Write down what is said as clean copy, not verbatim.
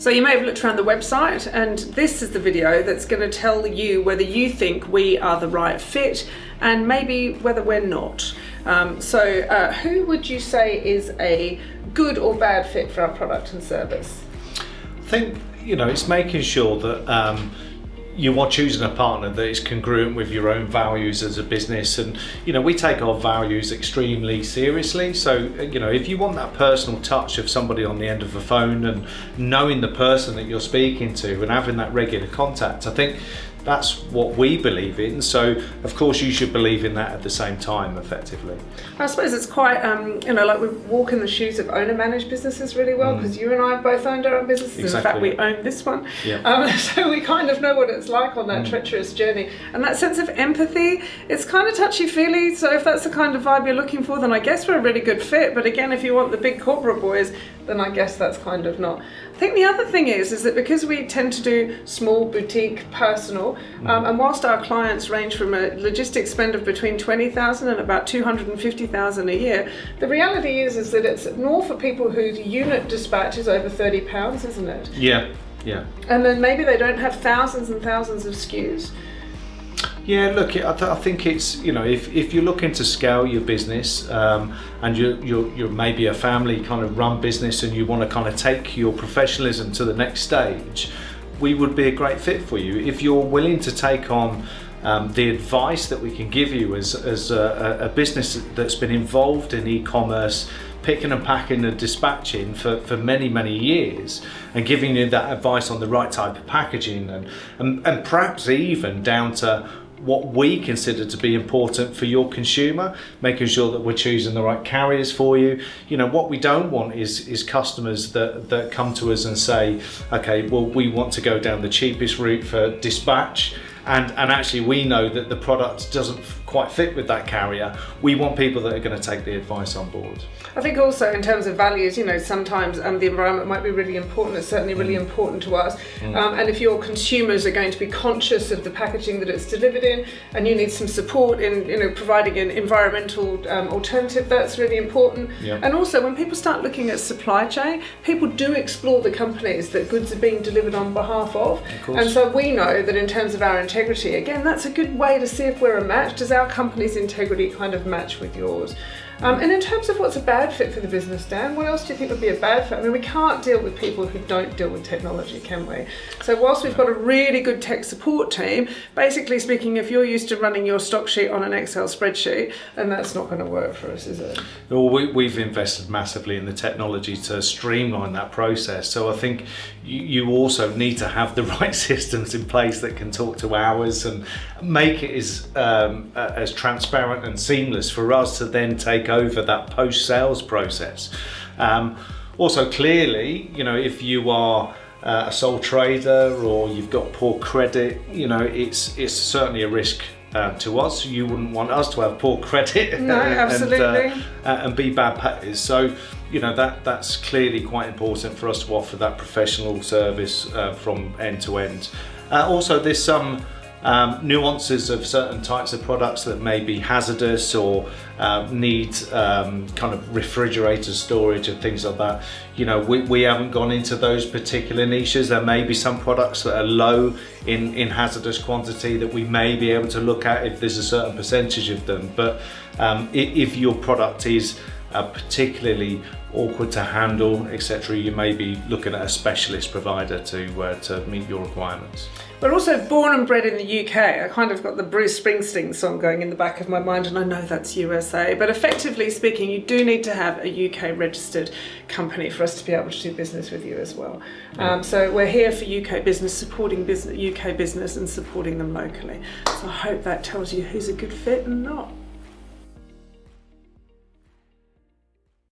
So you may have looked around the website, and this is the video that's going to tell you whether you think we are the right fit and maybe whether we're not. Who would you say is a good or bad fit for our product and service? I think, it's making sure that you are choosing a partner that is congruent with your own values as a business. And we take our values extremely seriously, so if you want that personal touch of somebody on the end of the phone and knowing the person that you're speaking to and having that regular contact, I think that's what we believe in. So of course you should believe in that at the same time, effectively. I suppose it's quite like we walk in the shoes of owner-managed businesses really well, because you and I have both owned our own businesses. Exactly. In fact, we own this one. Yeah. So we kind of know what it's like on that treacherous journey, and that sense of empathy, it's kind of touchy-feely. So if that's the kind of vibe you're looking for, then I guess we're a really good fit. But again, if you want the big corporate boys, then I guess that's kind of not. I think the other thing is that because we tend to do small, boutique, personal, and whilst our clients range from a logistics spend of between 20,000 and about 250,000 a year, the reality is that it's more for people whose unit dispatch is over £30, isn't it? Yeah. And then maybe they don't have thousands and thousands of SKUs. Yeah, look, I think it's, if you're looking to scale your business and you're maybe a family kind of run business and you want to kind of take your professionalism to the next stage, we would be a great fit for you. If you're willing to take on the advice that we can give you as a business that's been involved in e-commerce, picking and packing and dispatching for many, many years, and giving you that advice on the right type of packaging and perhaps even down to what we consider to be important for your consumer, making sure that we're choosing the right carriers for you. What we don't want is customers that come to us and say, okay, well, we want to go down the cheapest route for dispatch, and actually we know that the product doesn't quite fit with that carrier. We want people that are going to take the advice on board. I think also in terms of values, sometimes the environment might be really important. It's certainly really important to us. And if your consumers are going to be conscious of the packaging that it's delivered in, and you need some support in providing an environmental alternative, that's really important. Yeah. And also when people start looking at supply chain, people do explore the companies that goods are being delivered on behalf of. Of course. And so we know that in terms of our integrity, again, that's a good way to see if we're a match. Does our company's integrity kind of match with yours? And in terms of what's a bad fit for the business, Dan, what else do you think would be a bad fit? I mean, we can't deal with people who don't deal with technology, can we? So whilst we've got a really good tech support team, basically speaking, if you're used to running your stock sheet on an Excel spreadsheet, then that's not going to work for us, is it? Well, we've invested massively in the technology to streamline that process. So I think you also need to have the right systems in place that can talk to ours and make it as transparent and seamless for us to then take over that post-sales process. Also, clearly, if you are a sole trader or you've got poor credit, it's certainly a risk to us. You wouldn't want us to have poor credit. No, absolutely. and be bad payers. So that's clearly quite important for us to offer that professional service from end to end. Also, there's some nuances of certain types of products that may be hazardous or need kind of refrigerator storage and things like that. We haven't gone into those particular niches. There may be some products that are low in hazardous quantity that we may be able to look at if there's a certain percentage of them. But if your product is particularly awkward to handle, etc., you may be looking at a specialist provider to meet your requirements. We're also born and bred in the UK. I kind of got the Bruce Springsteen song going in the back of my mind, and I know that's USA, but effectively speaking, you do need to have a UK registered company for us to be able to do business with you as well. So we're here for UK business, supporting UK business and supporting them locally. So I hope that tells you who's a good fit and not.